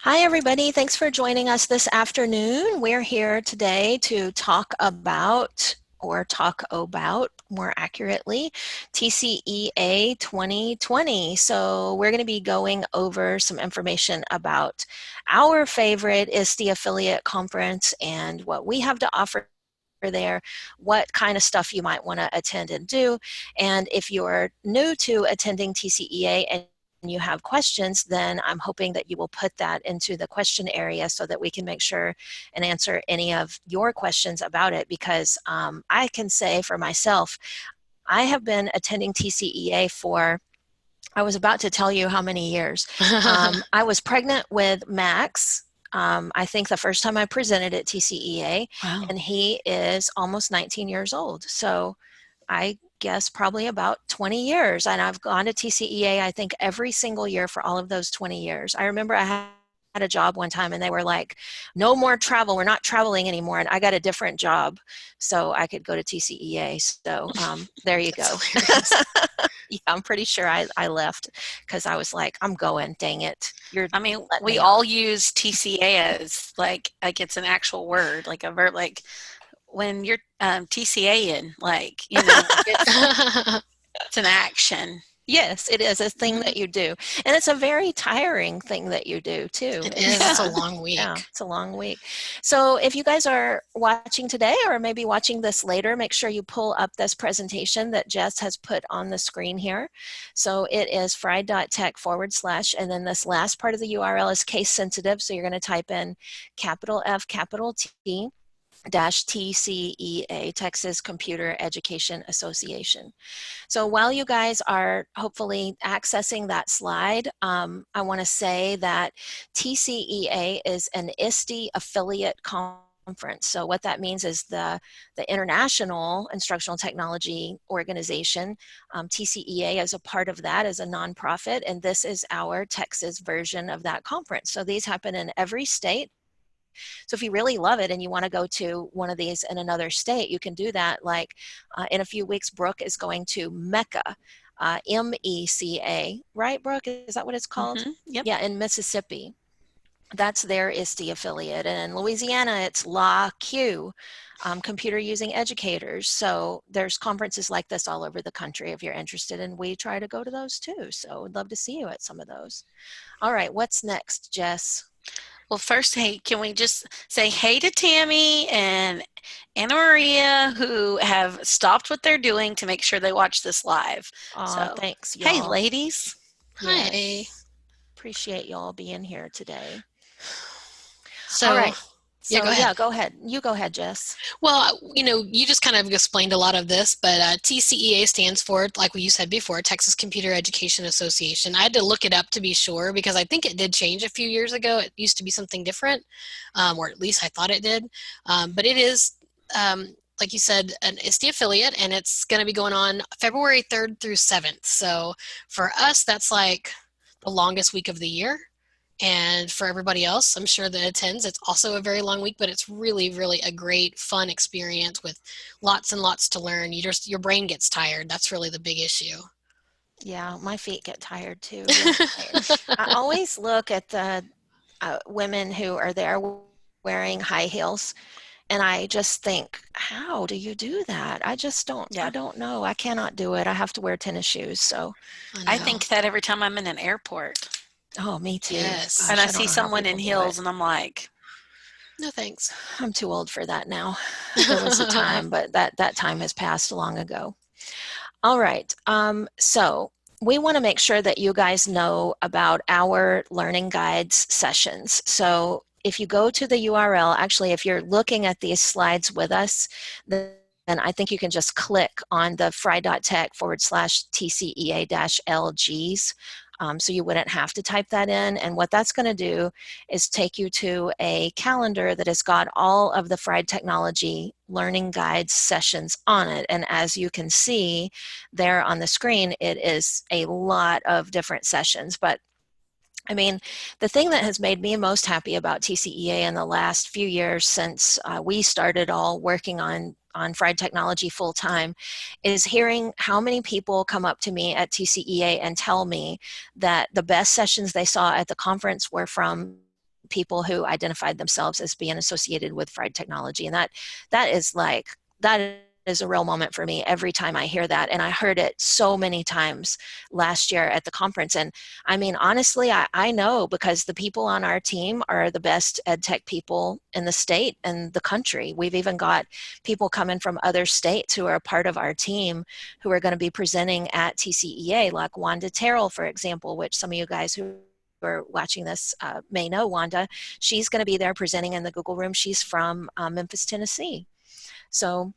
Hi, everybody. Thanks for joining us this afternoon. We're here today to talk about, or talk about more accurately, TCEA 2020. So we're going to be going over some information about our favorite ISTE affiliate conference and what we have to offer there, what kind of stuff you might want to attend and do. And if you're new to attending TCEA and you have questions, then I'm hoping that you will put that into the question area so that we can make sure and answer any of your questions about it, because I can say for myself, I have been attending TCEA for, I was about to tell you how many years. I was pregnant with Max. I think the first time I presented at TCEA, Wow. and he is almost 19 years old. So I guess probably about 20 years. And I've gone to TCEA, I think, every single year for all of those 20 years. I remember I had a job one time and they were like, no more travel. We're not traveling anymore. And I got a different job so I could go to TCEA. So there you That's go. hilarious. Yeah, I'm pretty sure I left because I was like, I'm going, dang it. You're I mean, letting we me off. all use TCA as like it's an actual word, like a verb, like when you're TCAing, it's an action. Yes, it is a thing Mhm. that you do. And it's a very tiring thing that you do too. It is. It's a Yeah. long Yeah, week. it's a long week. So if you guys are watching today or maybe watching this later, make sure you pull up this presentation that Jess has put on the screen here. So it is fried.tech/, and then this last part of the URL is case sensitive. So you're going to type in capital F, capital T, dash TCEA, Texas Computer Education Association. So while you guys are hopefully accessing that slide, I want to say that TCEA is an ISTE affiliate conference. So what that means is the International Instructional Technology Organization, TCEA, is a part of that as a nonprofit, and this is our Texas version of that conference. So these happen in every state. So if you really love it and you want to go to one of these in another state, you can do that. Like in a few weeks, Brooke is going to Mecca, MECA, right, Brooke? Is that what it's called? Yep. Yeah, in Mississippi. That's their ISTE affiliate. And in Louisiana, it's La Q, Computer Using Educators. So there's conferences like this all over the country if you're interested, and we try to go to those too. So we'd love to see you at some of those. All right, what's next, Jess? Well, first, hey, can we just say hey to Tammy and Anna Maria, who have stopped what they're doing to make sure they watch this live. Aw, So, thanks, hey, y'all. ladies. Hi. Yes. Appreciate y'all being here today. All So, right. yeah, So go ahead. yeah, go ahead. You go ahead, Jess. Well, you just kind of explained a lot of this, but TCEA stands for, like you said before, Texas Computer Education Association. I had to look it up to be sure because I think it did change a few years ago. It used to be something different, or at least I thought it did. But it is, like you said, an ISTE affiliate, and it's going to be going on February 3rd through 7th. So for us, that's like the longest week of the year. And for everybody else, I'm sure that attends, it's also a very long week, but it's really, really a great, fun experience with lots and lots to learn. Your brain gets tired. That's really the big issue. Yeah, my feet get tired too, real tired. I always look at the women who are there wearing high heels, and I just think, how do you do that? I Yeah. don't know. I cannot do it. I have to wear tennis shoes. So, I I know. think that every time I'm in an airport oh, me too. Yes. and Gosh, I I don't see know how someone in people do it. heels and I'm like, No thanks. I'm too old for that now. There was a time, but that time has passed long ago. All right. So we want to make sure that you guys know about our learning guides sessions. So if you go to the URL, actually, if you're looking at these slides with us, then I think you can just click on the fry.tech/TCEA-LGs. So you wouldn't have to type that in. And what that's going to do is take you to a calendar that has got all of the fried technology learning guides sessions on it. And as you can see there on the screen, it is a lot of different sessions. But I mean, the thing that has made me most happy about TCEA in the last few years since we started all working on fried technology full time is hearing how many people come up to me at TCEA and tell me that the best sessions they saw at the conference were from people who identified themselves as being associated with friEdTechnology. And that is a real moment for me every time I hear that. And I heard it so many times last year at the conference. And I mean, honestly, I know, because the people on our team are the best ed tech people in the state and the country. We've even got people coming from other states who are a part of our team who are going to be presenting at TCEA, like Wanda Terrell, for example, which some of you guys who are watching this may know Wanda. She's going to be there presenting in the Google room. She's from Memphis, Tennessee. So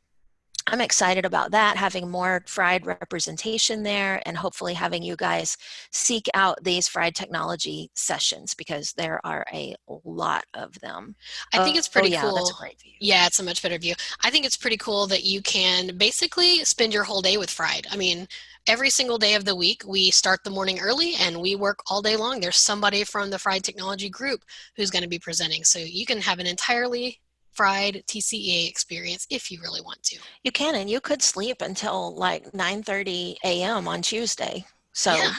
I'm excited about that, having more fried representation there, and hopefully having you guys seek out these friEdTechnology sessions, because there are a lot of them. I think it's pretty yeah, cool. That's a great view. Yeah, it's a much better view. I think it's pretty cool that you can basically spend your whole day with fried. I mean, every single day of the week, we start the morning early and we work all day long. There's somebody from the friEdTechnology group who's going to be presenting. So you can have an entirely fried TCEA experience if you really want to. You can, and you could sleep until like 9:30 a.m. on Tuesday. So Yeah.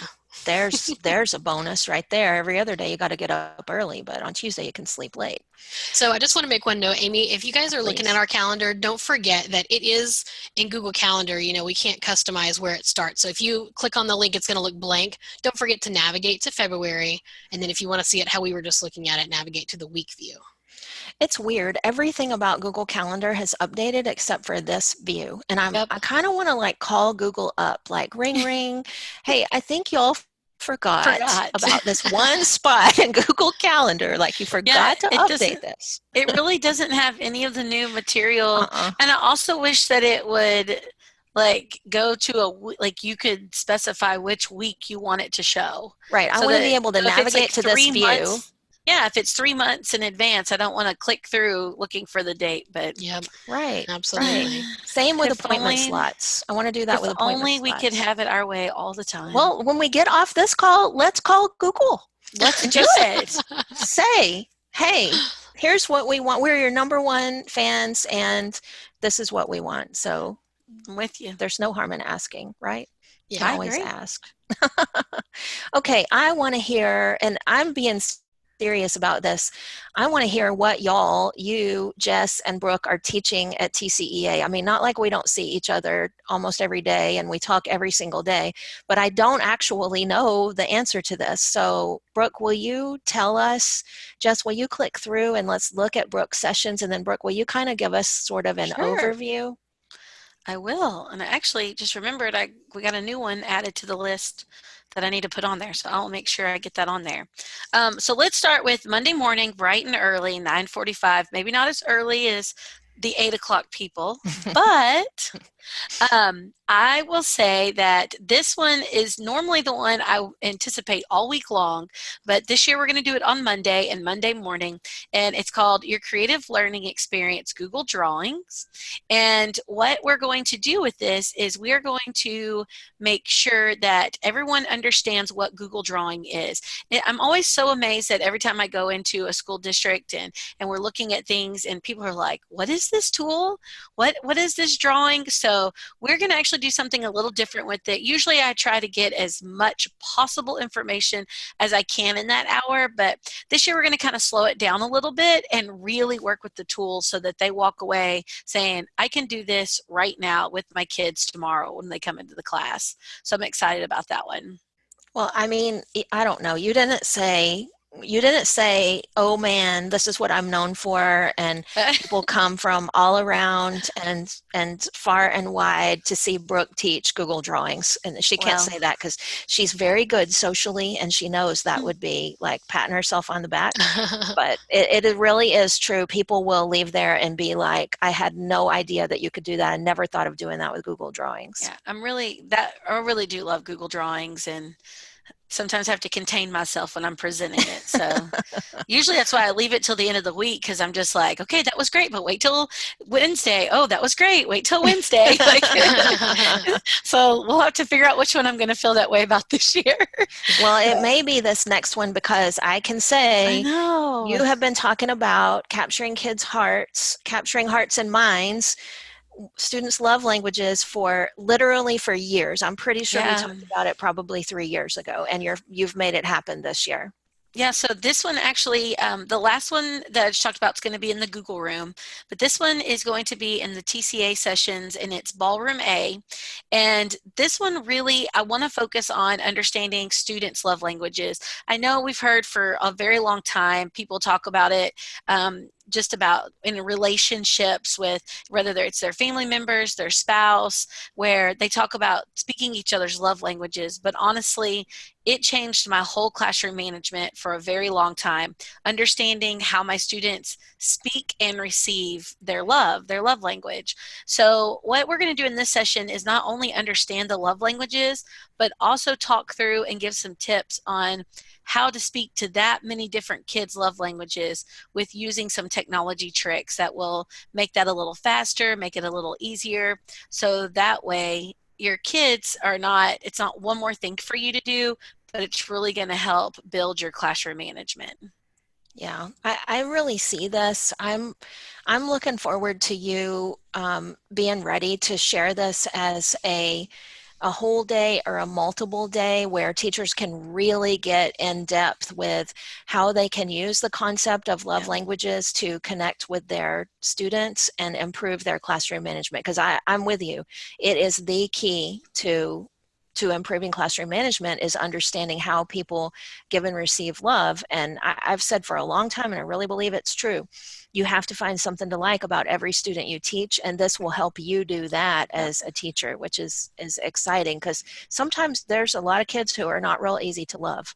there's a bonus right there. Every other day you got to get up early, but on Tuesday you can sleep late. So I just want to make one note, Aimee, if you guys are looking at our calendar, don't forget that it is in Google Calendar. You know, we can't customize where it starts. So if you click on the link, it's going to look blank. Don't forget to navigate to February. And then if you want to see it how we were just looking at it, navigate to the week view. It's weird. Everything about Google Calendar has updated except for this view. And I kind of want to like call Google up, like ring, ring. Hey, I think y'all forgot about this one spot in Google Calendar. Like, you forgot to update this. It really doesn't have any of the new material. And I also wish that it would like go to like you could specify which week you want it to show. Right. I want to be able to navigate to this view. Yeah, if it's 3 months in advance, I don't want to click through looking for the date, but yeah, right, absolutely. Right. Same with appointment slots. I want to do that with appointment slots. If only we could have it our way all the time. Well, when we get off this call, let's call Google. Let's do it. Say, hey, here's what we want. We're your #1 fans, and this is what we want. So I'm with you. There's no harm in asking, right? Yeah, you can always ask. Okay, I want to hear, and I'm being serious about this. I want to hear what you, Jess, and Brooke are teaching at TCEA. I mean, not like we don't see each other almost every day and we talk every single day, but I don't actually know the answer to this. So, Brooke, will you tell us? Jess, will you click through and let's look at Brooke's sessions? And then, Brooke, will you kind of give us sort of an overview? I will. And I actually just remembered we got a new one added to the list that I need to put on there. So I'll make sure I get that on there. So let's start with Monday morning, bright and early, 9:45. Maybe not as early as the 8 o'clock people, but I will say that this one is normally the one I anticipate all week long, but this year we're going to do it on Monday and Monday morning, and it's called Your Creative Learning Experience Google Drawings. And what we're going to do with this is we are going to make sure that everyone understands what Google Drawing is. I'm always so amazed that every time I go into a school district and we're looking at things and people are like, what is this tool? What is this drawing? So we're going to actually do something a little different with it. Usually I try to get as much possible information as I can in that hour, but this year we're going to kind of slow it down a little bit and really work with the tools so that they walk away saying, I can do this right now with my kids tomorrow when they come into the class. So I'm excited about that one. Well, I mean, I don't know. You didn't say, oh man, this is what I'm known for, and people come from all around and far and wide to see Brooke teach Google Drawings. And she can't say that because she's very good socially, and she knows that would be like patting herself on the back. But it really is true. People will leave there and be like, I had no idea that you could do that. I never thought of doing that with Google Drawings. Yeah, I really do love Google Drawings, and sometimes I have to contain myself when I'm presenting it. So usually that's why I leave it till the end of the week, because I'm just like, okay, that was great, but wait till Wednesday. Oh, that was great. Wait till Wednesday. So we'll have to figure out which one I'm going to feel that way about this year. Well, it may be this next one, because I can say you have been talking about capturing kids' hearts, capturing hearts and minds. Students love languages for years. I'm pretty sure we talked about it probably 3 years ago, and you've made it happen this year. Yeah, so this one actually, the last one that I just talked about is going to be in the Google room, but this one is going to be in the TCA sessions and it's Ballroom A. And this one really, I want to focus on understanding students' love languages. I know we've heard for a very long time people talk about it, just about in relationships with whether it's their family members, their spouse, where they talk about speaking each other's love languages. But honestly, it changed my whole classroom management for a very long time, understanding how my students speak and receive their love language. So what we're going to do in this session is not only understand the love languages, but also talk through and give some tips on how to speak to that many different kids' love languages with using some technology tricks that will make that a little faster, make it a little easier. So that way your kids are not, it's not one more thing for you to do, but it's really going to help build your classroom management. Yeah, I really see this. I'm looking forward to you being ready to share this as a whole day or a multiple day where teachers can really get in depth with how they can use the concept of love languages to connect with their students and improve their classroom management. Because I'm with you. It is the key to improving classroom management is understanding how people give and receive love. And I've said for a long time, and I really believe it's true, you have to find something to like about every student you teach, and this will help you do that as a teacher, which is exciting because sometimes there's a lot of kids who are not real easy to love.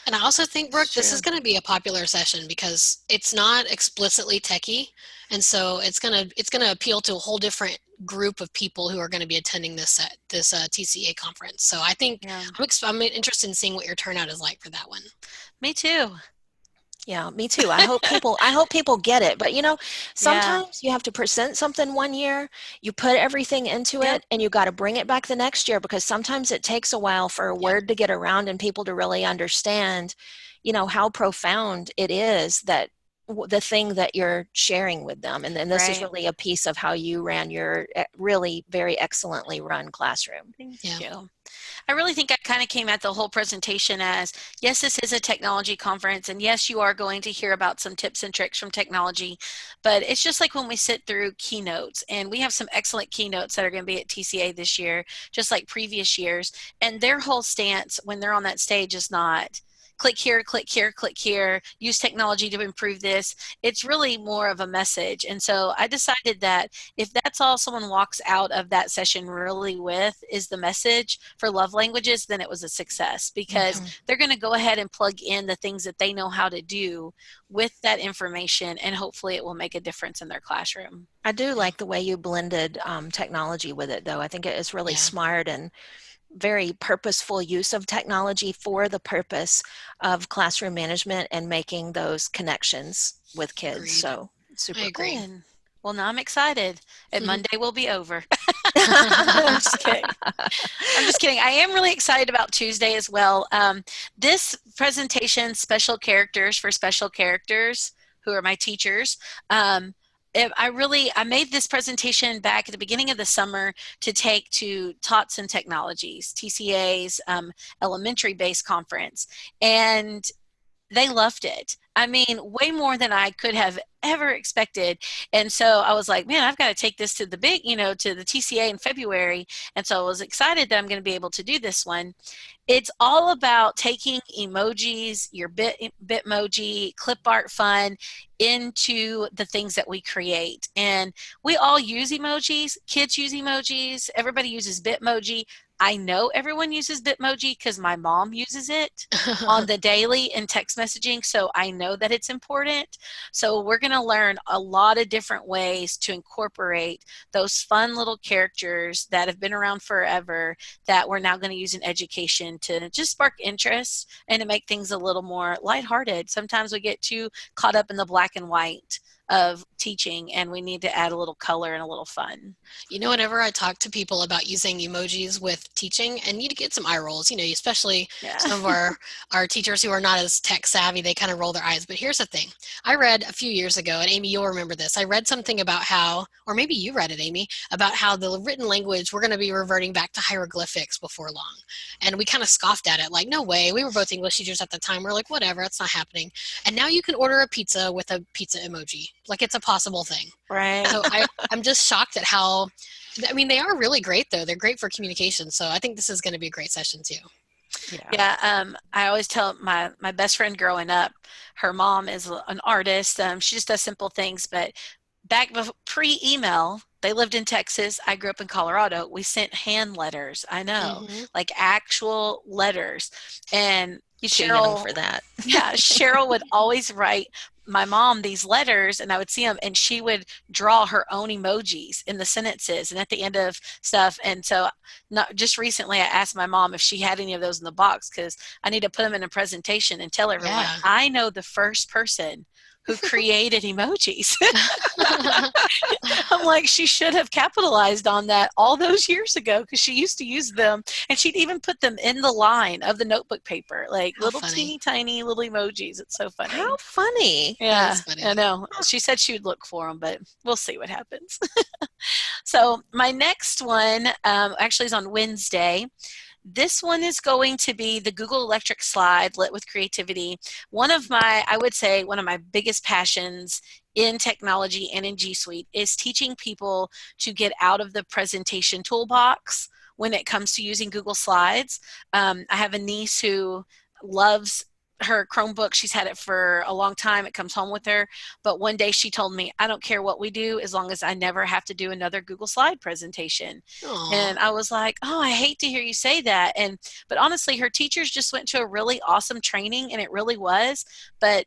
And I also think, Brooke, this is going to be a popular session because it's not explicitly techie, and so it's going to appeal to a whole different group of people who are going to be attending this TCA conference. So I think I'm interested in seeing what your turnout is like for that one. Me too. Yeah, me too. I hope people get it. But sometimes you have to present something one year, you put everything into it, and you got to bring it back the next year because sometimes it takes a while for a word to get around and people to really understand, how profound it is that the thing that you're sharing with them. And then this is really a piece of how you ran your really very excellently run classroom. Thank you. I really think I kind of came at the whole presentation as, yes, this is a technology conference, and yes, you are going to hear about some tips and tricks from technology, but it's just like when we sit through keynotes, and we have some excellent keynotes that are going to be at TCA this year, just like previous years, and their whole stance when they're on that stage is not, click here, click here, click here, use technology to improve this. It's really more of a message. And so I decided that if that's all someone walks out of that session really with is the message for love languages, then it was a success because they're going to go ahead and plug in the things that they know how to do with that information, and hopefully it will make a difference in their classroom. I do like the way you blended technology with it, though. I think it is really smart and very purposeful use of technology for the purpose of classroom management and making those connections with kids. Agreed. So super agree. cool. Well, now I'm excited, and Monday will be over. I'm just kidding. I'm just kidding. I am really excited about Tuesday as well. This presentation, Special Characters for Special Characters, who are my teachers, I made this presentation back at the beginning of the summer to take to Tots and Technologies, TCA's elementary-based conference, and they loved it. I mean, way more than I could have ever expected. And so I was like, man, I've got to take this to the to the TCA in February. And so I was excited that I'm going to be able to do this one. It's all about taking emojis, your Bitmoji, clip art fun into the things that we create. And we all use emojis. Kids use emojis. Everybody uses Bitmoji. I know everyone uses Bitmoji because my mom uses it on the daily in text messaging, so I know that it's important. So we're going to learn a lot of different ways to incorporate those fun little characters that have been around forever that we're now going to use in education to just spark interest and to make things a little more lighthearted. Sometimes we get too caught up in the black and white of teaching, and we need to add a little color and a little fun. Whenever I talk to people about using emojis with teaching, and you get some eye rolls, especially some of our teachers who are not as tech savvy, they kind of roll their eyes. But here's the thing. I read a few years ago, and Aimee, you'll remember this. I read something about how, or maybe you read it, Aimee, about how the written language, we're going to be reverting back to hieroglyphics before long. And we kind of scoffed at it, like, no way. We were both English teachers at the time. We're like, whatever, it's not happening. And now you can order a pizza with a pizza emoji. Like, it's a possible thing. Right. So I'm just shocked at how, I mean, they are really great, though. They're great for communication. So I think this is going to be a great session, too. Yeah. I always tell my best friend growing up, her mom is an artist. She just does simple things, but back pre-email, they lived in Texas. I grew up in Colorado. We sent hand letters. I know, like actual letters. And Too young for that. Yeah, Cheryl would always write my mom these letters, and I would see them, and she would draw her own emojis in the sentences and at the end of stuff. And so not just recently I asked my mom if she had any of those in the box, because I need to put them in a presentation and tell everyone, I know the first person who created emojis. I'm like, she should have capitalized on that all those years ago, because she used to use them, and she'd even put them in the line of the notebook paper, like little teeny tiny little emojis. It's so funny. How funny. Yeah, funny. I know. She said she would look for them, but we'll see what happens. So my next one actually is on Wednesday. This one is going to be the Google Electric slide, Lit with Creativity. I would say one of my biggest passions in technology and in G Suite is teaching people to get out of the presentation toolbox when it comes to using Google Slides. I have a niece who loves her Chromebook. She's had it for a long time. It comes home with her. But one day she told me, I don't care what we do as long as I never have to do another Google slide presentation. Aww. And I was like, oh, I hate to hear you say that. But honestly, her teachers just went to a really awesome training, and it really was. But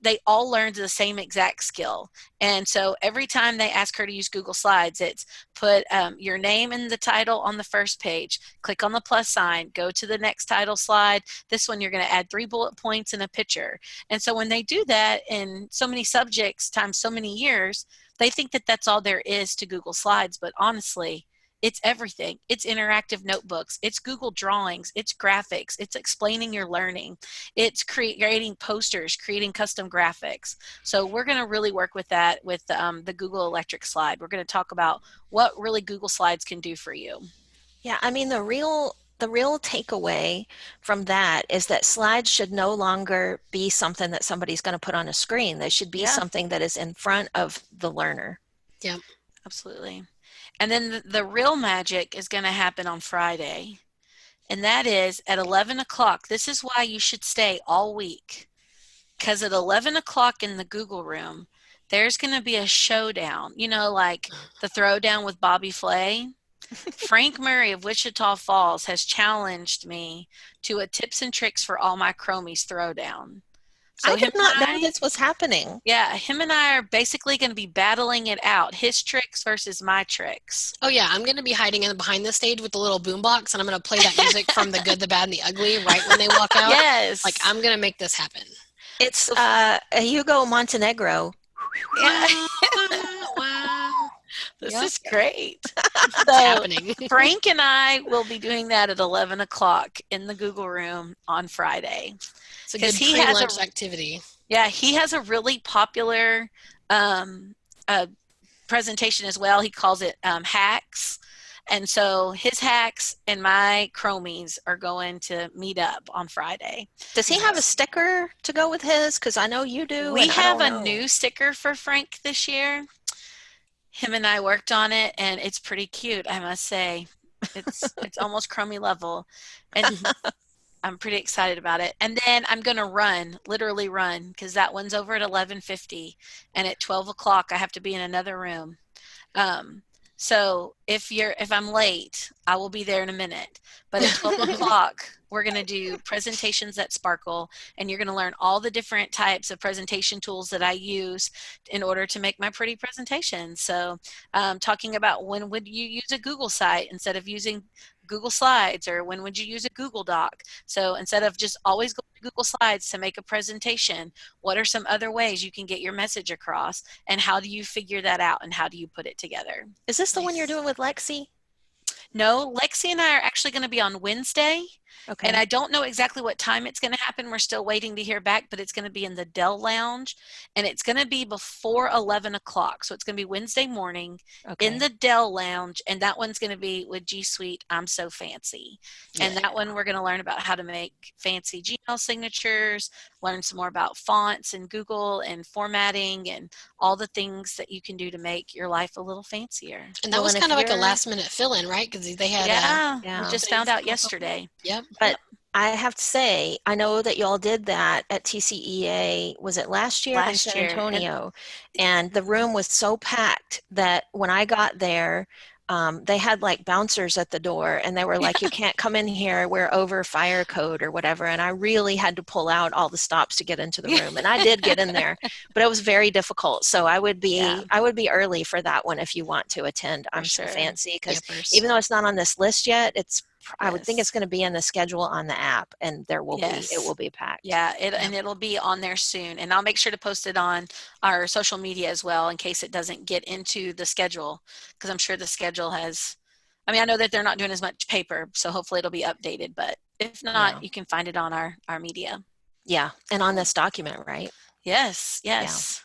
they all learned the same exact skill. And so every time they ask her to use Google Slides, it's put your name in the title on the first page, click on the plus sign, go to the next title slide. This one, you're going to add 3 bullet points and a picture. And so when they do that in so many subjects times so many years, they think that that's all there is to Google Slides. But honestly, it's everything. It's interactive notebooks. It's Google Drawings. It's graphics. It's explaining your learning. It's creating posters, creating custom graphics. So we're going to really work with that with the Google Electric slide. We're going to talk about what really Google Slides can do for you. Yeah, I mean, the real takeaway from that is that slides should no longer be something that somebody's going to put on a screen. They should be something that is in front of the learner. Yeah, absolutely. And then the real magic is going to happen on Friday, and that is at 11 o'clock. This is why you should stay all week, because at 11 o'clock in the Google room, there's going to be a showdown, like the throwdown with Bobby Flay. Frank Murray of Wichita Falls has challenged me to a tips and tricks for all my chromies throwdown. So I did not know this was happening. Yeah, him and I are basically going to be battling it out. His tricks versus my tricks. Oh yeah, I'm going to be hiding in behind the stage with the little boombox, and I'm going to play that music from The Good, the Bad, and the Ugly right when they walk out. Yes. Like, I'm going to make this happen. It's Hugo Montenegro. Yeah. Wow. This is great. It's happening. Frank and I will be doing that at 11 o'clock in the Google room on Friday. It's a good pre-lunch activity. Yeah, he has a really popular presentation as well. He calls it hacks. And so his hacks and my chromies are going to meet up on Friday. Does he have a sticker to go with his? Because I know you do. We have a new sticker for Frank this year. Him and I worked on it, and it's pretty cute, I must say. It's almost chromie level. And I'm pretty excited about it. And then I'm going to literally run, because that one's over at 11:50, and at 12 o'clock I have to be in another room. So if I'm late, I will be there in a minute. But at 12 o'clock, we're going to do presentations that sparkle, and you're going to learn all the different types of presentation tools that I use in order to make my pretty presentations. So talking about when would you use a Google site instead of using Google Slides, or when would you use a Google Doc? So instead of just always going to Google Slides to make a presentation, what are some other ways you can get your message across, and how do you figure that out, and how do you put it together? Is this the one you're doing with Lexi? No, Lexi and I are actually going to be on Wednesday. And Okay. I don't know exactly what time it's going to happen. We're still waiting to hear back, but it's going to be in the Dell Lounge, and it's going to be before 11 o'clock. So it's going to be Wednesday morning in Okay. the Dell Lounge, and that one's going to be with G Suite, I'm So Fancy. Yeah. And that one, we're going to learn about how to make fancy Gmail signatures, learn some more about fonts and Google and formatting and all the things that you can do to make your life a little fancier. And that Well, was and if kind of like a you're, last minute fill in, right? Because they had Yeah, we yeah, just found openings out pop up. yesterday. Yep. but Yep, I have to say, I know that y'all did that at TCEA, was it last year in last San year. And Antonio? And the mhm. room was so packed that when I got there, they had like bouncers at the door and they were like, you can't come in here, we're over fire code or whatever. And I really had to pull out all the stops to get into the Yeah. room. And I did get in there, but it was very difficult. So Yeah, I would be early for that one if you want to attend. for I'm So sure. Fancy, because Yippers. even though it's not on this list yet, I would think it's Yes. going to be in the schedule on the app, and it will Yes. be packed. Yeah, Yep. and it'll be on there soon. And I'll make sure to post it on our social media as well in case it doesn't get into the schedule, because I'm sure the schedule has, I mean, I know that they're not doing as much paper, so hopefully it'll be updated, but if not, Yeah. you can find it on our media. Yeah. And on this document, right? Yes, Yeah. yes.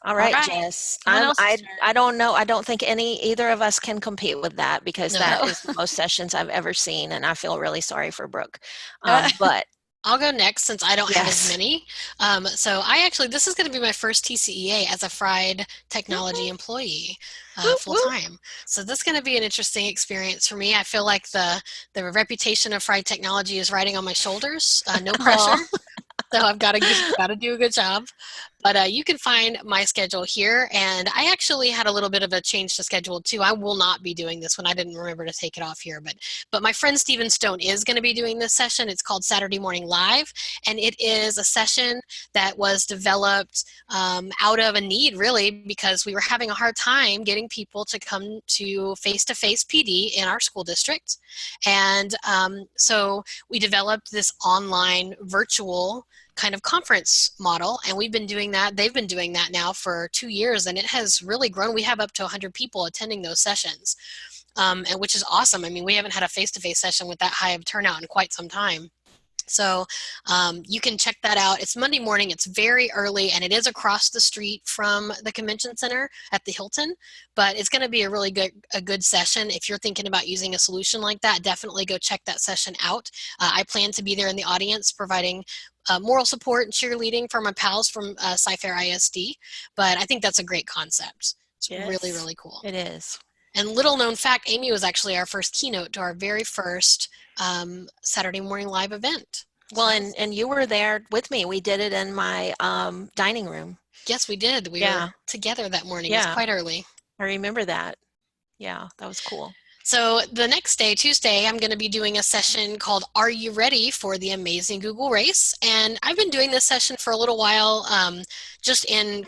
All All right, right. Jess. Someone else's turn. I don't know. I don't think either of us can compete with that because No. that No. is the most sessions I've ever seen, and I feel really sorry for Brooke. But I'll go next since I don't have as yes. many. So this is going to be my first TCEA as a fried technology employee Whoop, full whoop. time. So this is going to be an interesting experience for me. I feel like the reputation of fried technology is riding on my shoulders. No pressure. Oh, So I've got to do a good job. But you can find my schedule here, and I actually had a little bit of a change to schedule too. I will not be doing this one. I didn't remember to take it off here, but my friend Steven Stone is going to be doing this session. It's called Saturday Morning Live, and it is a session that was developed out of a need, really, because we were having a hard time getting people to come to face-to-face PD in our school district, and so we developed this online virtual kind of conference model, and we've been doing that. They've been doing that now for 2 years, and it has really grown. We have up to 100 people attending those sessions, and which is awesome. I mean, we haven't had a face-to-face session with that high of turnout in quite some time. So you can check that out. It's Monday morning. It's very early, and it is across the street from the convention center at the Hilton. But it's going to be a good session. If you're thinking about using a solution like that, definitely go check that session out. I plan to be there in the audience providing moral support and cheerleading for my pals from Sci-Fair ISD. But I think that's a great concept. It's really, yes. really cool. It is. And little known fact, Aimee was actually our first keynote to our very first Saturday Morning Live event. Well, So and you were there with me. We did it in my dining room. yes, we did. We were Yeah. together that morning. It was Yeah. quite early. I remember that. Yeah, that was cool. So the next day, Tuesday, I'm going to be doing a session called Are You Ready for the Amazing Google Race? And I've been doing this session for a little while, just in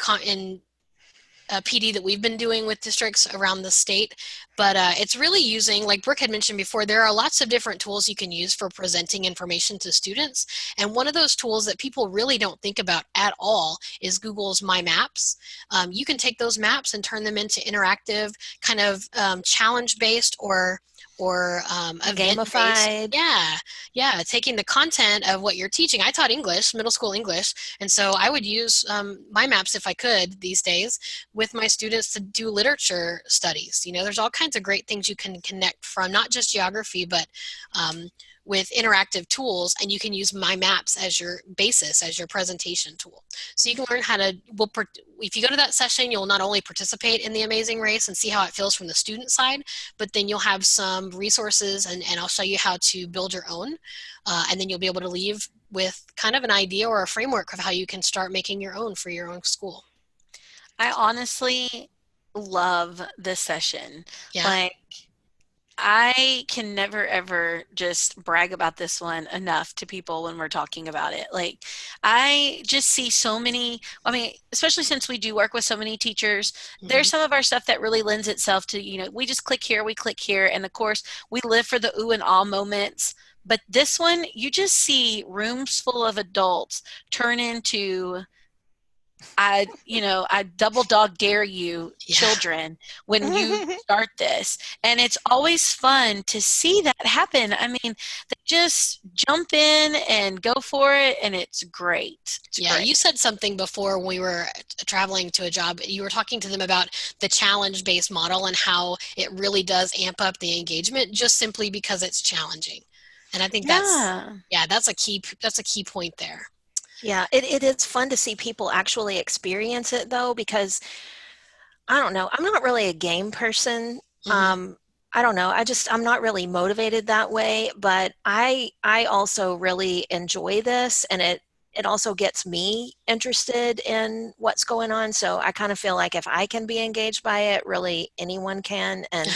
PD that we've been doing with districts around the state. But it's really using, like Brooke had mentioned before, there are lots of different tools you can use for presenting information to students. And one of those tools that people really don't think about at all is Google's My Maps. You can take those maps and turn them into interactive, kind of challenge-based or event-based. Gamified. Yeah, taking the content of what you're teaching. I taught English, middle school English, and so I would use My Maps if I could these days with my students to do literature studies. You know, there's all kinds of great things you can connect from, not just geography, but with interactive tools, and you can use My Maps as your basis, as your presentation tool. So you can learn how to, if you go to that session, you'll not only participate in the amazing race and see how it feels from the student side, but then you'll have some resources, and I'll show you how to build your own. And then you'll be able to leave with kind of an idea or a framework of how you can start making your own for your own school. I honestly love this session. Yeah. Like, I can never ever just brag about this one enough to people when we're talking about it. Like, I just see so many, I mean, especially since we do work with so many teachers, there's Mm-hmm. some of our stuff that really lends itself to, we just click here, we click here. And of course, we live for the ooh and ah moments. But this one, you just see rooms full of adults turn into I double dog dare you, children, when you start this. And it's always fun to see that happen. I mean, they just jump in and go for it, and it's great. It's great. You said something before when we were traveling to a job. You were talking to them about the challenge-based model and how it really does amp up the engagement just simply because it's challenging. And I think that's a key point there. Yeah, it is fun to see people actually experience it though, because I don't know, I'm not really a game person. I don't know, I'm not really motivated that way, but I also really enjoy this, and it also gets me interested in what's going on. So I kind of feel like if I can be engaged by it, really anyone can. And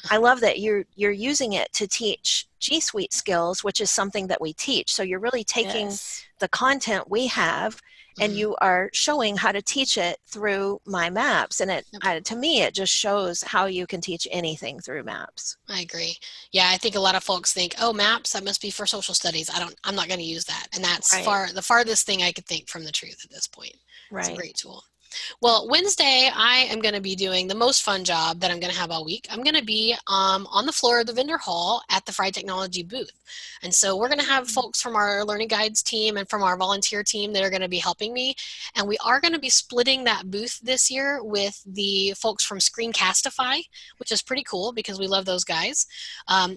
I love that you're using it to teach G Suite skills, which is something that we teach. So you're really taking the content we have and you are showing how to teach it through my maps. And to me, it just shows how you can teach anything through maps. I agree. Yeah, I think a lot of folks think, oh, maps, that must be for social studies. I'm not going to use that. And that's the farthest thing I could think from the truth at this point. It's a great tool. Well, Wednesday, I am going to be doing the most fun job that I'm going to have all week. I'm going to be on the floor of the vendor hall at the friEdTechnology booth. And so we're going to have folks from our Learning Guides team and from our volunteer team that are going to be helping me. And we are going to be splitting that booth this year with the folks from Screencastify, which is pretty cool because we love those guys.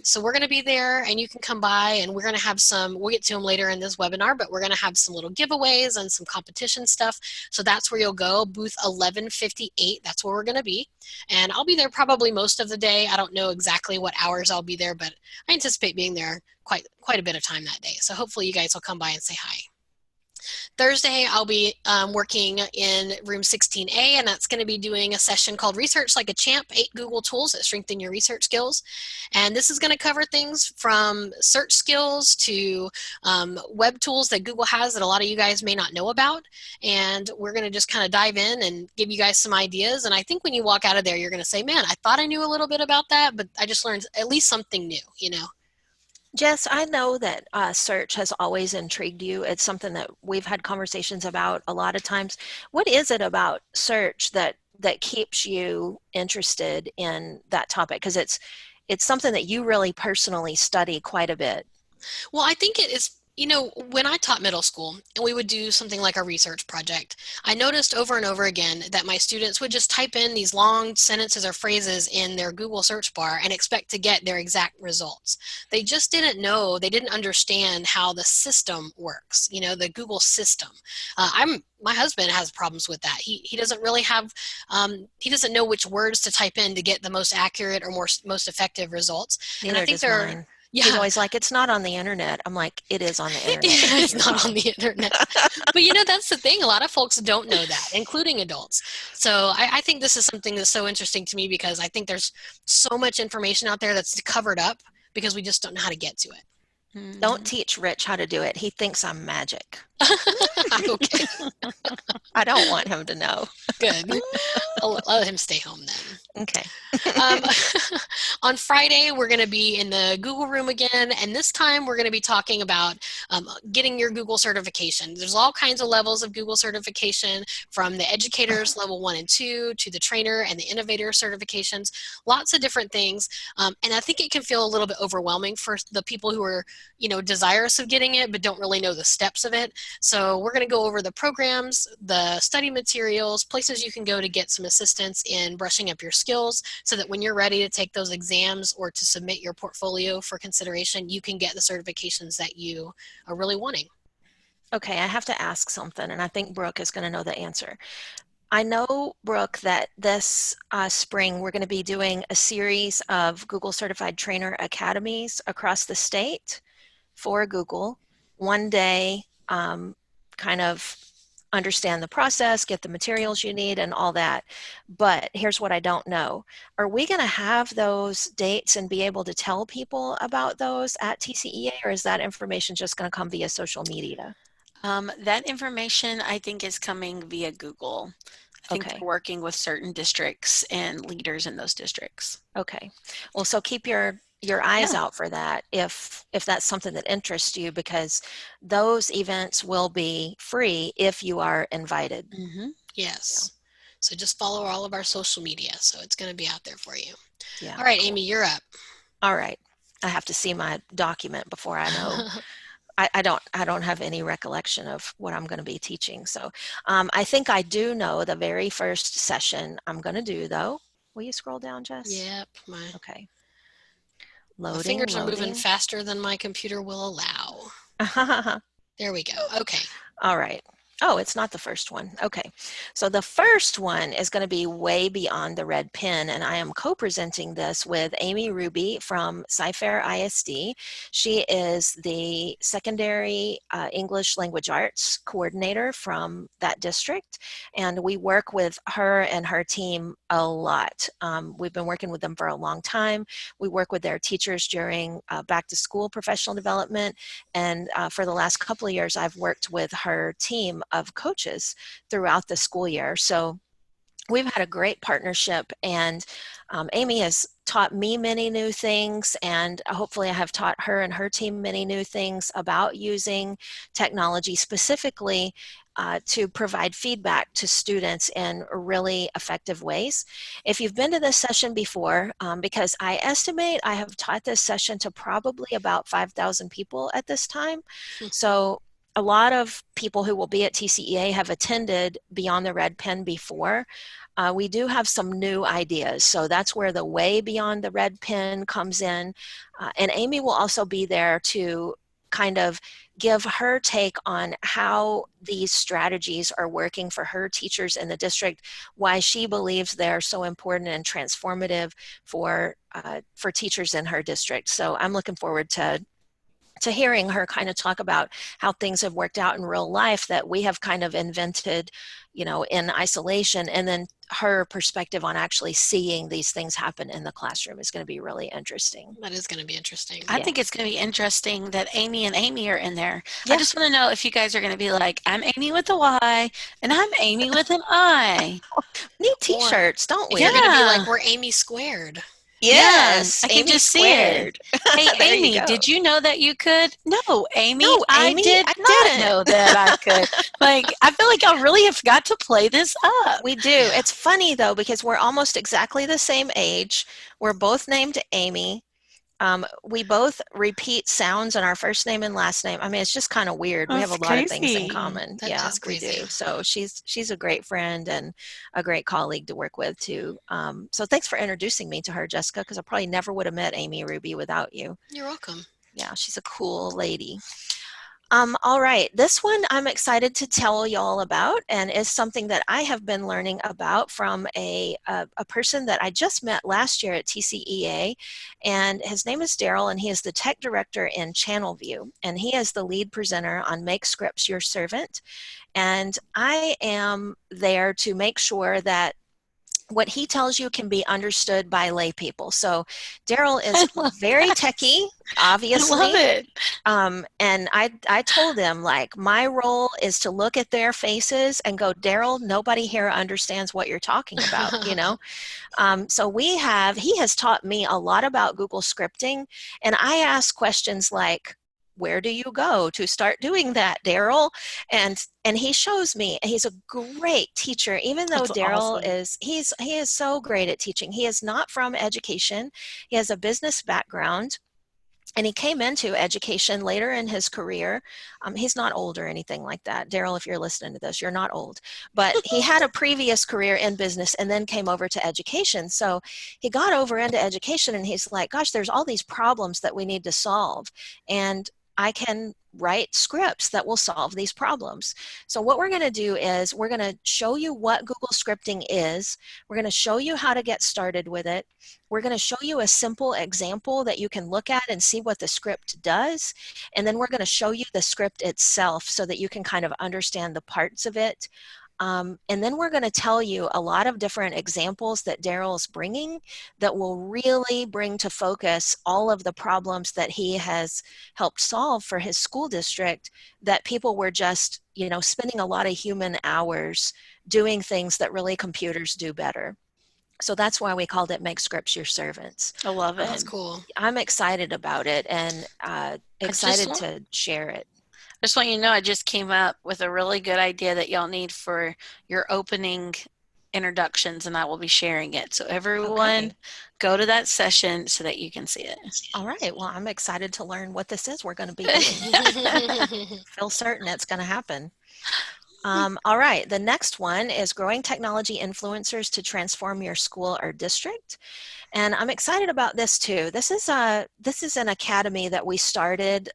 So we're going to be there, and you can come by, and we're going to have we'll get to them later in this webinar, but we're going to have some little giveaways and some competition stuff. So that's where you'll go. Booth 1158, that's where we're going to be, and I'll be there probably most of the day. I don't know exactly what hours I'll be there, but I anticipate being there quite a bit of time that day, so hopefully you guys will come by and say hi. Thursday, I'll be working in room 16A, and that's going to be doing a session called Research Like a Champ, 8 Google Tools that Strengthen Your Research Skills. And this is going to cover things from search skills to web tools that Google has that a lot of you guys may not know about. And we're going to just kind of dive in and give you guys some ideas. And I think when you walk out of there, you're going to say, man, I thought I knew a little bit about that, but I just learned at least something new, you know. Jess, I know that search has always intrigued you. It's something that we've had conversations about a lot of times. What is it about search that keeps you interested in that topic? Because it's something that you really personally study quite a bit. Well, I think it is. You know, when I taught middle school and we would do something like a research project, I noticed over and over again that my students would just type in these long sentences or phrases in their Google search bar and expect to get their exact results. They just didn't know, they didn't understand how the system works, you know, the Google system. My husband has problems with that. He doesn't really have, he doesn't know which words to type in to get the most accurate or most effective results. Neither and I think does mine. Yeah. He's always like, it's not on the internet. I'm like, it is on the internet. It's not on the internet. But you know, that's the thing. A lot of folks don't know that, including adults. So I think this is something that's so interesting to me because I think there's so much information out there that's covered up because we just don't know how to get to it. Don't teach Rich how to do it. He thinks I'm magic. Okay. I don't want him to know. Good. I'll let him stay home then. Okay. On Friday, we're going to be in the Google room again, and this time we're going to be talking about getting your Google certification. There's all kinds of levels of Google certification, from the educators level 1 and 2 to the trainer and the innovator certifications, lots of different things. And I think it can feel a little bit overwhelming for the people who are, you know, desirous of getting it but don't really know the steps of it. So we're going to go over the programs, the study materials, places you can go to get some assistance in brushing up your skills so that when you're ready to take those exams or to submit your portfolio for consideration, you can get the certifications that you are really wanting. Okay, I have to ask something, and I think Brooke is going to know the answer. I know, Brooke, that this spring we're going to be doing a series of Google Certified Trainer Academies across the state for Google. One day, kind of understand the process, get the materials you need and all that. But here's what I don't know. Are we going to have those dates and be able to tell people about those at TCEA, or is that information just going to come via social media? That information, I think, is coming via Google. I think they're working with certain districts and leaders in those districts. Okay. Well, so keep your eyes out for that if that's something that interests you, because those events will be free if you are invited. Yes. So just follow all of our social media. So it's going to be out there for you. Yeah. All right, Cool. Aimee, you're up. All right. I have to see my document before I know. I don't have any recollection of what I'm going to be teaching. So I think I do know the very first session I'm going to do, though. Will you scroll down, Jess? Yep. Okay. My Loading, fingers are moving loading. faster than my computer will allow. There we go. Okay. All right. Oh, it's not the first one. Okay. So the first one is going to be way beyond the red pen, and I am co-presenting this with Aimee Ruby from Sci-Fair ISD. She is the secondary English language arts coordinator from that district, and we work with her and her team a lot. We've been working with them for a long time. We work with their teachers during back to school professional development, and for the last couple of years, I've worked with her team of coaches throughout the school year. So we've had a great partnership, and Aimee has taught me many new things, and hopefully I have taught her and her team many new things about using technology, specifically to provide feedback to students in really effective ways. If you've been to this session before, because I estimate I have taught this session to probably about 5,000 people at this time. So a lot of people who will be at TCEA have attended Beyond the Red Pen before. We do have some new ideas. So that's where the way beyond the red pen comes in. And Aimee will also be there to kind of give her take on how these strategies are working for her teachers in the district, why she believes they're so important and transformative for teachers in her district. So I'm looking forward to hearing her kind of talk about how things have worked out in real life that we have kind of invented, in isolation, and then her perspective on actually seeing these things happen in the classroom is going to be really interesting. That is going to be interesting. I think it's going to be interesting that Aimee and Aimee are in there. I Yeah. just want to know if you guys are going to be like, I'm Aimee with a Y and I'm Aimee with an I. Neat t-shirts, don't we? You're going to be like, Yeah. we're Aimee squared. Yes, I can Aimee just see it. squared. Hey, There you Aimee, go. did you know that you could? No, Aimee, No, I Aimee, did I not didn't. know that I could. Like, I feel like I really have got to play this up. We do. Yeah. It's funny though, because we're almost exactly the same age. We're both named Aimee. We both repeat sounds in our first name and last name. I mean, it's just kind of weird. We have That's a lot of things in crazy. common. That Yeah, is we crazy. do. So she's a great friend and a great colleague to work with too. So thanks for introducing me to her, Jessica, because I probably never would have met Aimee Ruby without you. You're welcome. Yeah, she's a cool lady. All right, this one I'm excited to tell y'all about, and is something that I have been learning about from a person that I just met last year at TCEA, and his name is Daryl, and he is the tech director in Channelview, and he is the lead presenter on Make Scripts Your Servant, and I am there to make sure that what he tells you can be understood by lay people. So Daryl I is love very that. techie, I love obviously. it. And I told him, like, my role is to look at their faces and go, Daryl, nobody here understands what you're talking about. So he has taught me a lot about Google scripting, and I ask questions like, where do you go to start doing that, Daryl? And he shows me. He's a great teacher, even though That's Daryl awesome. he is so great at teaching. He is not from education. He has a business background, and he came into education later in his career. He's not old or anything like that. Daryl, if you're listening to this, you're not old. But he had a previous career in business and then came over to education. So he got over into education, and he's like, gosh, there's all these problems that we need to solve. And I can write scripts that will solve these problems. So what we're going to do is we're going to show you what Google scripting is. We're going to show you how to get started with it. We're going to show you a simple example that you can look at and see what the script does. And then we're going to show you the script itself so that you can kind of understand the parts of it. And then we're going to tell you a lot of different examples that Daryl's bringing that will really bring to focus all of the problems that he has helped solve for his school district, that people were just, spending a lot of human hours doing things that really computers do better. So that's why we called it Make Scripts Your Servants. I love That's it. cool. I'm excited about it, and I just excited want to share it. Just want you to know I just came up with a really good idea that y'all need for your opening introductions, and I will be sharing it. So everyone Okay. go to that session so that you can see it. All right. Well, I'm excited to learn what this is we're going to be doing. Feel certain it's going to happen. All right. The next one is growing technology influencers to transform your school or district. And I'm excited about this too. This is an academy that we started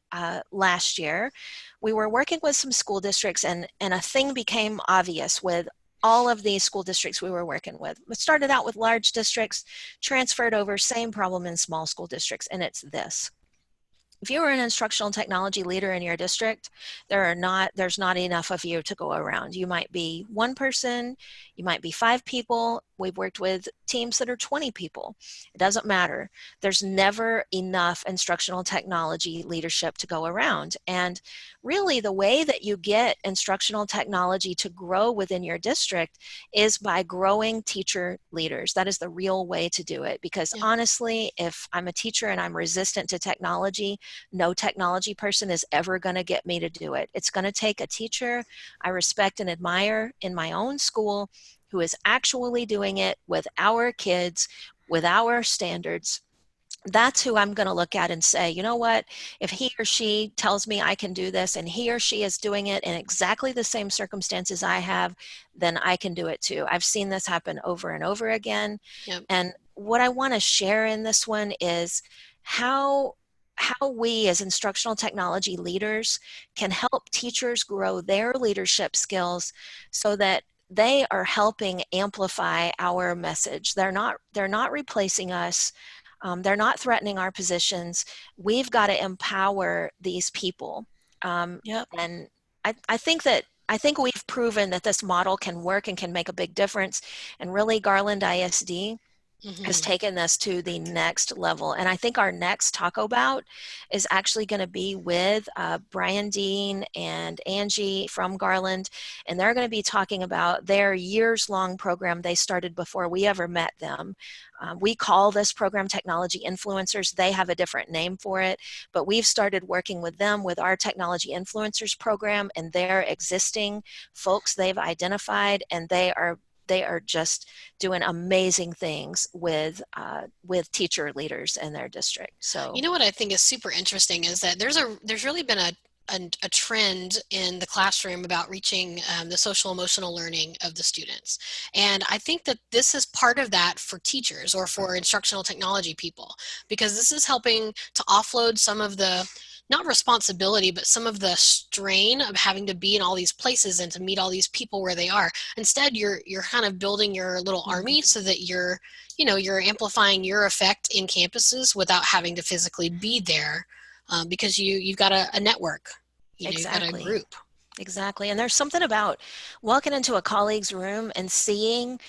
last year. We were working with some school districts, and a thing became obvious with all of these school districts we were working with. We started out with large districts, transferred over, same problem in small school districts, and it's this. If you are an instructional technology leader in your district, there's not enough of you to go around. You might be one person, you might be 5 people. We've worked with teams that are 20 people. It doesn't matter. There's never enough instructional technology leadership to go around. And really, the way that you get instructional technology to grow within your district is by growing teacher leaders. That is the real way to do it. Because Yeah. honestly, if I'm a teacher and I'm resistant to technology, no technology person is ever going to get me to do it. It's going to take a teacher I respect and admire in my own school who is actually doing it with our kids, with our standards. That's who I'm going to look at and say, you know what, if he or she tells me I can do this and he or she is doing it in exactly the same circumstances I have, then I can do it too. I've seen this happen over and over again. Yep. And what I want to share in this one is how we as instructional technology leaders can help teachers grow their leadership skills so that they are helping amplify our message. They're not replacing us. They're not threatening our positions. We've got to empower these people. Yep. And I think we've proven that this model can work and can make a big difference. And really, Garland ISD has Hmm. taken this to the next level. And I think our next Taco Bout is actually going to be with Brian Dean and Angie from Garland. And they're going to be talking about their years-long program they started before we ever met them. We call this program Technology Influencers. They have a different name for it, but we've started working with them with our Technology Influencers program and their existing folks they've identified, and they are just doing amazing things with teacher leaders in their district. You So know what I think is super interesting is that there's really been a trend in the classroom about reaching the social emotional learning of the students. And I think that this is part of that for teachers or for instructional technology people, because this is helping to offload some of the, not responsibility, but some of the strain of having to be in all these places and to meet all these people where they are. Instead, you're kind of building your little army so that you're amplifying your effect in campuses without having to physically be there, because you've got a network, you've got a exactly. group. Exactly. And there's something about walking into a colleague's room and seeing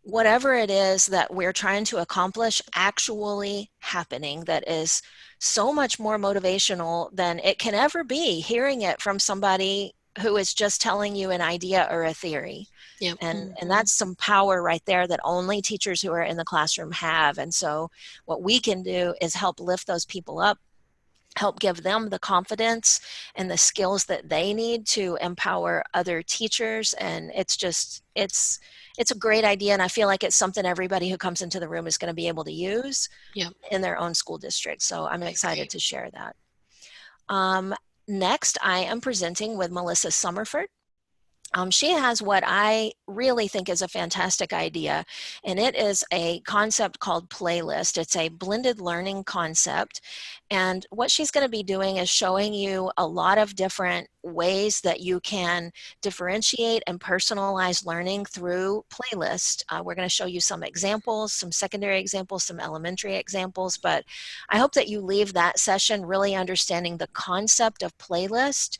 whatever it is that we're trying to accomplish actually happening that is so much more motivational than it can ever be hearing it from somebody who is just telling you an idea or a theory. Yep. And that's some power right there that only teachers who are in the classroom have. And so what we can do is help lift those people up, help give them the confidence and the skills that they need to empower other teachers. And it's a great idea, and I feel like it's something everybody who comes into the room is going to be able to use Yep. in their own school district. So I'm I excited agree. to share that. um, Next, I am presenting with Melissa Summerford. She has what I really think is a fantastic idea, and it is a concept called playlist. It's a blended learning concept, and what she's going to be doing is showing you a lot of different ways that you can differentiate and personalize learning through playlist. We're going to show you some examples, some secondary examples, some elementary examples, but I hope that you leave that session really understanding the concept of playlist.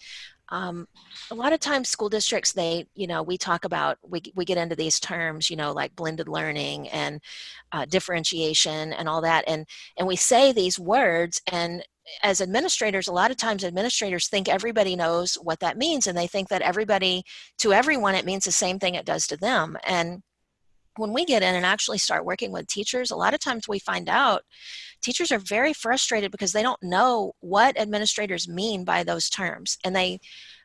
Um, a lot of times school districts, we talk about, we get into these terms, like blended learning and differentiation and all that. And we say these words, and as administrators, a lot of times administrators think everybody knows what that means. And they think that to everyone, it means the same thing it does to them. And when we get in and actually start working with teachers, a lot of times we find out teachers are very frustrated because they don't know what administrators mean by those terms. And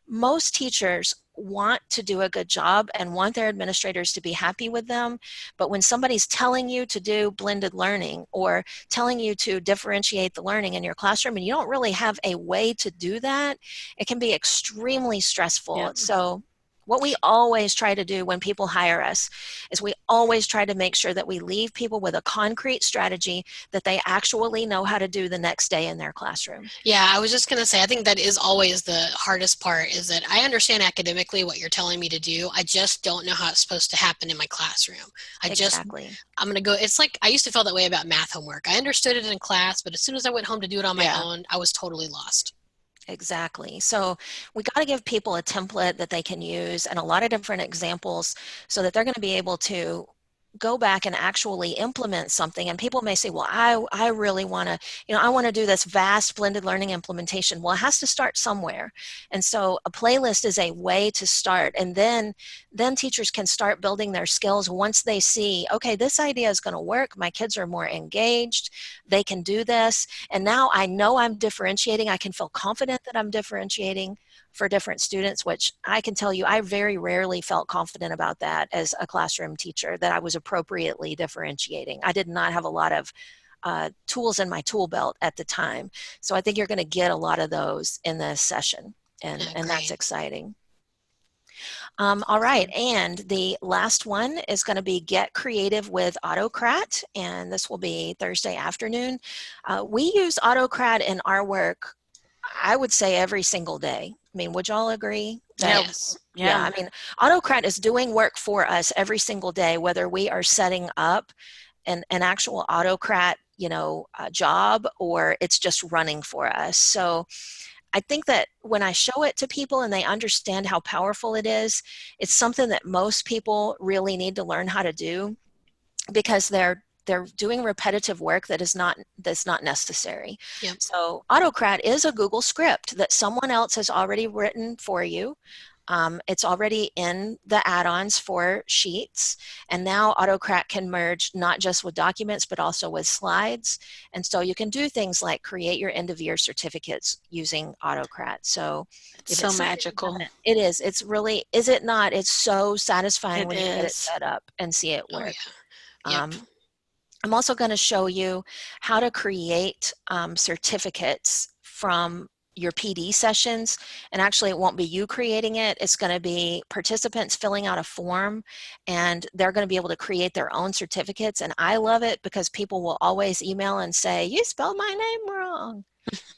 most teachers want to do a good job and want their administrators to be happy with them. But when somebody's telling you to do blended learning or telling you to differentiate the learning in your classroom and you don't really have a way to do that, it can be extremely stressful. Yep. So what we always try to do when people hire us is we always try to make sure that we leave people with a concrete strategy that they actually know how to do the next day in their classroom. Yeah, I was just going to say, I think that is always the hardest part, is that I understand academically what you're telling me to do. I just don't know how it's supposed to happen in my classroom. Exactly. I'm going to go, it's like, I used to feel that way about math homework. I understood it in class, but as soon as I went home to do it on my own, I was totally lost. Exactly. So we got to give people a template that they can use and a lot of different examples so that they're going to be able to go back and actually implement something. And people may say, well, I really want to, I want to do this vast blended learning implementation. Well, it has to start somewhere. And so a playlist is a way to start. And then teachers can start building their skills once they see, okay, this idea is going to work. My kids are more engaged. They can do this. And now I know I'm differentiating. I can feel confident that I'm differentiating for different students, which I can tell you, I very rarely felt confident about that as a classroom teacher, that I was appropriately differentiating. I did not have a lot of tools in my tool belt at the time. So I think you're going to get a lot of those in this session, and that's exciting. All right, and the last one is going to be Get Creative with Autocrat, and this will be Thursday afternoon. We use Autocrat in our work, I would say, every single day. I mean, would y'all agree? Yes. Yeah, I mean, Autocrat is doing work for us every single day, whether we are setting up an actual Autocrat, job, or it's just running for us. So I think that when I show it to people and they understand how powerful it is, it's something that most people really need to learn how to do, because they're doing repetitive work that's not necessary. Yep. So Autocrat is a Google script that someone else has already written for you. It's already in the add-ons for Sheets, and now Autocrat can merge not just with documents but also with slides, and so you can do things like create your end-of-year certificates using Autocrat. So it's so magical. It is. It's really, is it not? It's so satisfying when you get it set up and see it work. Oh, yeah. Yep. I'm also going to show you how to create certificates from your PD sessions, and actually it won't be you creating it. It's going to be participants filling out a form, and they're going to be able to create their own certificates. And I love it because people will always email and say, you spelled my name wrong.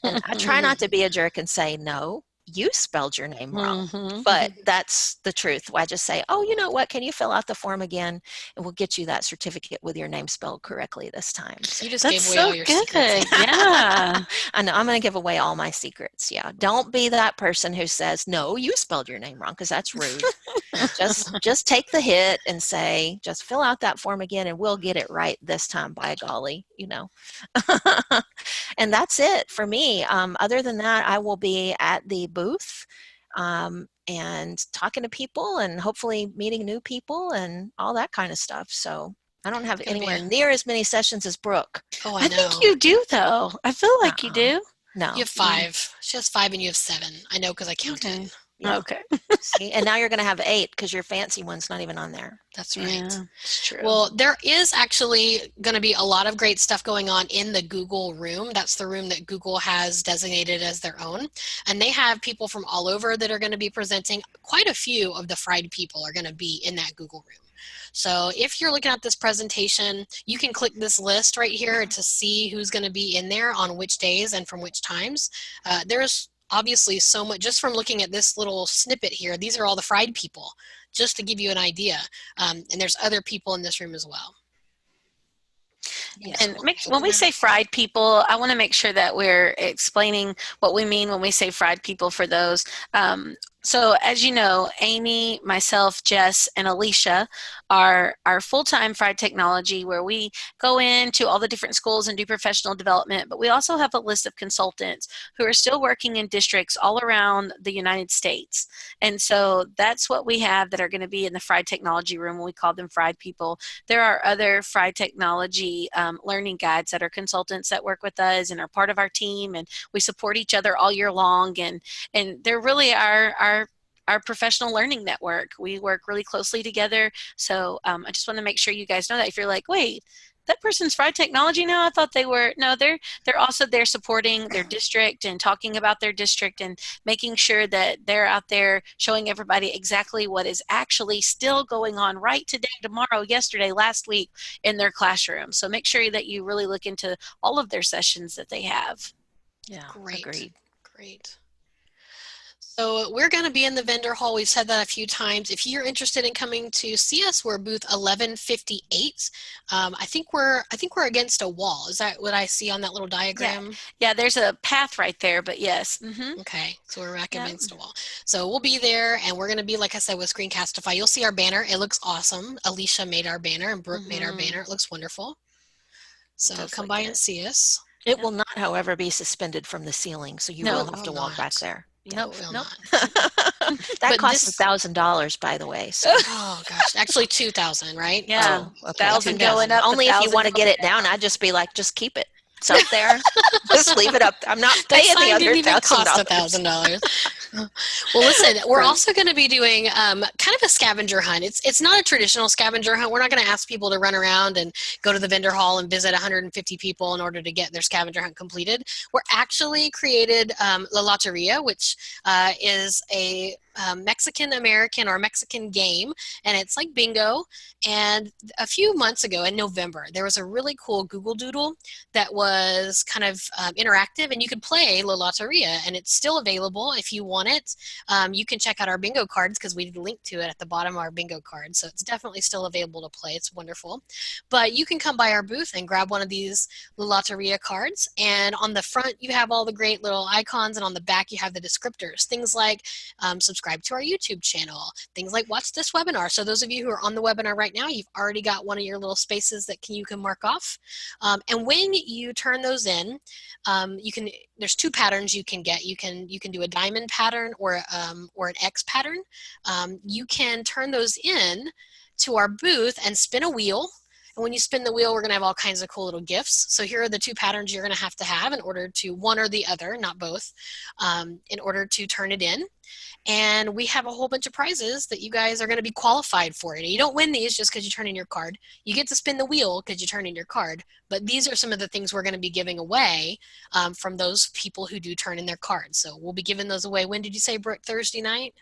And I try not to be a jerk and say, no, you spelled your name wrong. But that's the truth. I just say, oh, you know what? Can you fill out the form again? And we'll get you that certificate with your name spelled correctly this time. So you just gave away all your secrets. Yeah. I know. I'm going to give away all my secrets. Yeah. Don't be that person who says, no, you spelled your name wrong, because that's rude. just take the hit and say, just fill out that form again and we'll get it right this time, by golly, And that's it for me. Other than that, I will be at the booth and talking to people and hopefully meeting new people and all that kind of stuff. So I don't have anywhere near as many sessions as Brooke. Oh, I know. think you do, though. I feel like you do. No. You have 5. She has 5 and you have 7. I know because I counted. Yeah. Okay. See, and now you're going to have 8 because your fancy one's not even on there. That's right. Yeah, it's true. Well, there is actually going to be a lot of great stuff going on in the Google room. That's the room that Google has designated as their own. And they have people from all over that are going to be presenting. Quite a few of the fried people are going to be in that Google room. So if you're looking at this presentation, you can click this list right here to see who's going to be in there on which days and from which times. There's obviously so much, just from looking at this little snippet here. These are all the fried people, just to give you an idea. And there's other people in this room as well. Yes. And when we say fried people, I want to make sure that we're explaining what we mean when we say fried people for those. So as you know, Aimee, myself, Jess, and Alicia are full-time friEdTechnology, where we go into all the different schools and do professional development, but we also have a list of consultants who are still working in districts all around the United States. And so that's what we have that are going to be in the friEdTechnology room. We call them fried people. There are other friEdTechnology learning guides that are consultants that work with us and are part of our team, and we support each other all year long, and they're really our professional learning network. We work really closely together. So I just want to make sure you guys know that. If you're like, wait, that person's friEdTechnology now, I thought they were. No, they're also there supporting their district and talking about their district and making sure that they're out there showing everybody exactly what is actually still going on right today, tomorrow, yesterday, last week in their classroom. So make sure that you really look into all of their sessions that they have. Yeah, Great. agreed. Great. So we're going to be in the vendor hall. We've said that a few times. If you're interested in coming to see us, we're booth 1158. I think we're against a wall. Is that what I see on that little diagram? Yeah, there's a path right there, but yes. Okay, so we're back against a wall. So we'll be there, and we're going to be, like I said, with Screencastify. You'll see our banner. It looks awesome. Alicia made our banner, and Brooke made our banner. It looks wonderful. So come by and see us. It will not, however, be suspended from the ceiling, so you will have to walk back there. Yeah, it will not. That costs $1,000, by the way. So. Oh gosh, actually 2,000, right? Yeah, oh, okay. 1,000 going up. Only if you want to get it down, I'd just be like, just keep it. It's up there. Just leave it up. I'm not paying the other $1,000. Well, listen, we're also going to be doing kind of a scavenger hunt. It's not a traditional scavenger hunt. We're not going to ask people to run around and go to the vendor hall and visit 150 people in order to get their scavenger hunt completed. We're actually created La Lotteria, which is a Mexican-American or Mexican game, and it's like bingo. And a few months ago in November, there was a really cool Google Doodle that was kind of interactive, and you could play La Lotteria, and it's still available if you want it. You can check out our bingo cards because we linked to it at the bottom of our bingo card, so it's definitely still available to play. It's wonderful. But you can come by our booth and grab one of these La Lotteria cards, and on the front you have all the great little icons, and on the back you have the descriptors, things like subscribe to our YouTube channel, things like watch this webinar. So those of you who are on the webinar right now, you've already got one of your little spaces that you can mark off. And when you turn those in, there's two patterns you can get. You can do a diamond pattern or an X pattern. You can turn those in to our booth and spin a wheel. And when you spin the wheel, we're going to have all kinds of cool little gifts. So here are the two patterns you're going to have in order to, one or the other, not both, in order to turn it in. And we have a whole bunch of prizes that you guys are going to be qualified for. And you don't win these just because you turn in your card. You get to spin the wheel because you turn in your card. But these are some of the things we're going to be giving away from those people who do turn in their cards. So we'll be giving those away. When did you say, Brooke? Thursday night?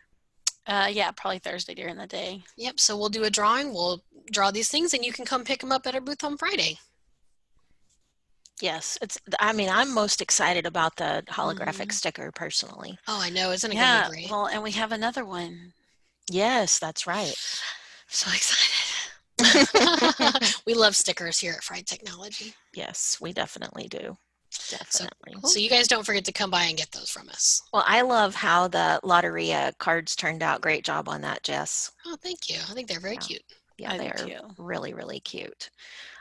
Yeah, probably Thursday during the day. Yep, so we'll do a drawing. We'll draw these things, and you can come pick them up at our booth on Friday. Yes, I'm most excited about the holographic sticker personally. Oh, I know. Isn't it going to be great? Well, and we have another one. Yes, that's right. So excited. We love stickers here at friEdTechnology. Yes, we definitely do. Definitely. So you guys don't forget to come by and get those from us. Well, I love how the Lotteria cards turned out. Great job on that, Jess. Oh, thank you. I think they're very cute. Yeah, they are really, really cute.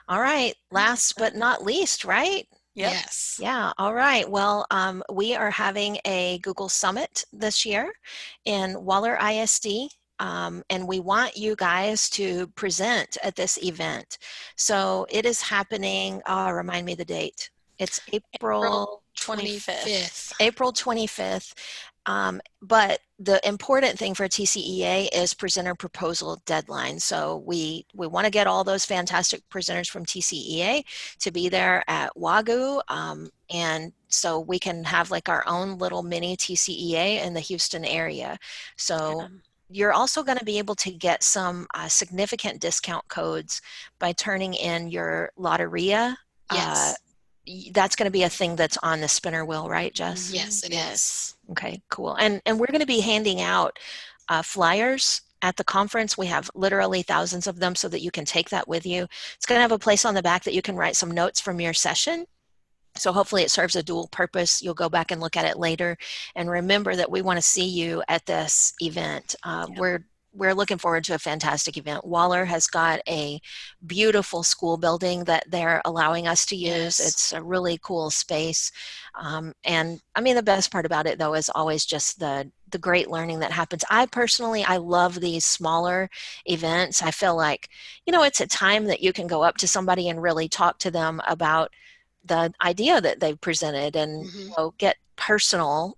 All right. Last but not least, right? Yep. Yes. Yeah. All right. Well, we are having a Google Summit this year in Waller ISD. And we want you guys to present at this event. So it is happening, remind me the date. It's April 25th. April 25th. But the important thing for TCEA is presenter proposal deadline. So we want to get all those fantastic presenters from TCEA to be there at WAGU. And so we can have like our own little mini TCEA in the Houston area. So you're also going to be able to get some significant discount codes by turning in your Lotteria. Yes. That's going to be a thing that's on the spinner wheel, right, Jess? Yes, it is. Okay, cool. And we're going to be handing out flyers at the conference. We have literally thousands of them so that you can take that with you. It's going to have a place on the back that you can write some notes from your session. So hopefully it serves a dual purpose. You'll go back and look at it later. And remember that we want to see you at this event. We're looking forward to a fantastic event. Waller has got a beautiful school building that they're allowing us to use. Yes. It's a really cool space. And I mean, the best part about it, though, is always just the great learning that happens. I love these smaller events. I feel like, it's a time that you can go up to somebody and really talk to them about the idea that they've presented and get personal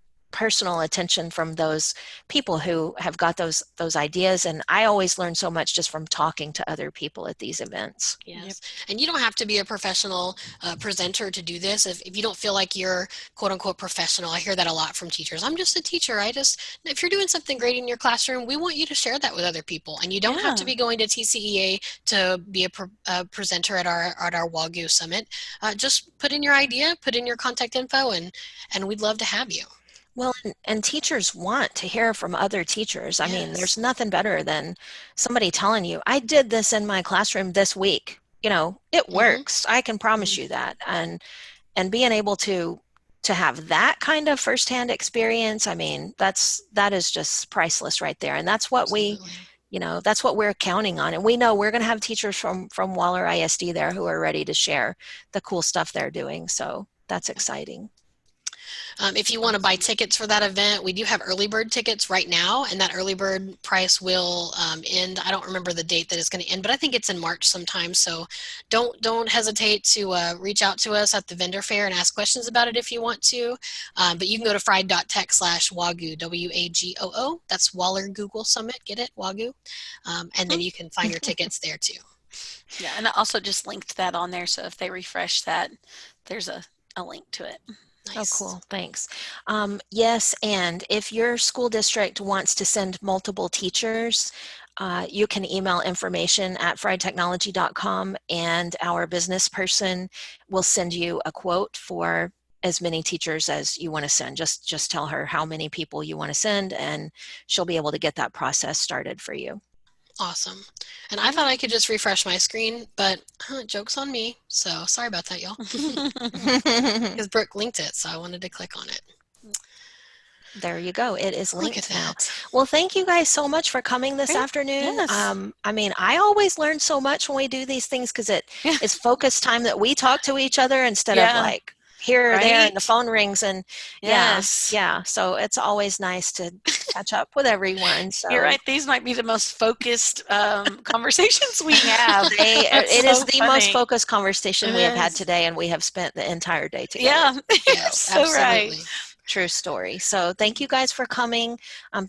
attention from those people who have got those ideas. And I always learn so much just from talking to other people at these events. Yes. Yep. And you don't have to be a professional presenter to do this. If you don't feel like you're quote unquote professional, I hear that a lot from teachers. I'm just a teacher. If you're doing something great in your classroom, we want you to share that with other people. And you don't have to be going to TCEA to be a presenter at our WAGU Summit. Just put in your idea, put in your contact info, and we'd love to have you. Well, and teachers want to hear from other teachers. I mean, there's nothing better than somebody telling you, I did this in my classroom this week. It works. I can promise you that. And being able to have that kind of firsthand experience, I mean, that is just priceless right there. And that's what that's what we're counting on. And we know we're going to have teachers from Waller ISD there who are ready to share the cool stuff they're doing. So that's exciting. If you want to buy tickets for that event, we do have early bird tickets right now, and that early bird price will end. I don't remember the date that it's going to end, but I think it's in March sometime. So don't hesitate to reach out to us at the vendor fair and ask questions about it if you want to. But you can go to friEdTech/WAGU, WAGOO. That's Waller Google Summit. Get it? WAGU. And then you can find your tickets there too. Yeah, and I also just linked that on there. So if they refresh that, there's a link to it. Nice. Oh, cool. Thanks. Yes, and if your school district wants to send multiple teachers, you can email information at friEdTechnology.com, and our business person will send you a quote for as many teachers as you want to send. Just tell her how many people you want to send, and she'll be able to get that process started for you. Awesome. And I thought I could just refresh my screen, but joke's on me. So sorry about that, y'all. Because Brooke linked it, so I wanted to click on it. There you go. It is linked now. Well, thank you guys so much for coming this afternoon. Yes. I mean, I always learn so much when we do these things because it is focused time that we talk to each other instead of like here or there and the phone rings and so it's always nice to catch up with everyone. So you're right, these might be the most focused conversations we have. It is the most focused conversation we have had today, and we have spent the entire day together. So absolutely right. True story. So thank you guys for coming.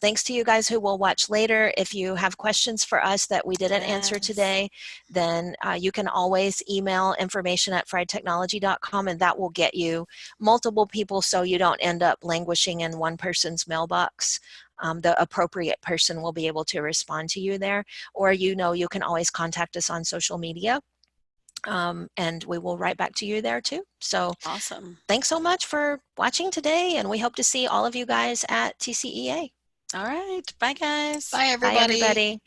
Thanks to you guys who will watch later. If you have questions for us that we didn't answer today, then you can always email information at friEdTechnology.com, and that will get you multiple people so you don't end up languishing in one person's mailbox. The appropriate person will be able to respond to you there, or you can always contact us on social media. And we will write back to you there too. So awesome. Thanks so much for watching today, and we hope to see all of you guys at TCEA. All right. Bye, guys. Bye, everybody. Bye, everybody.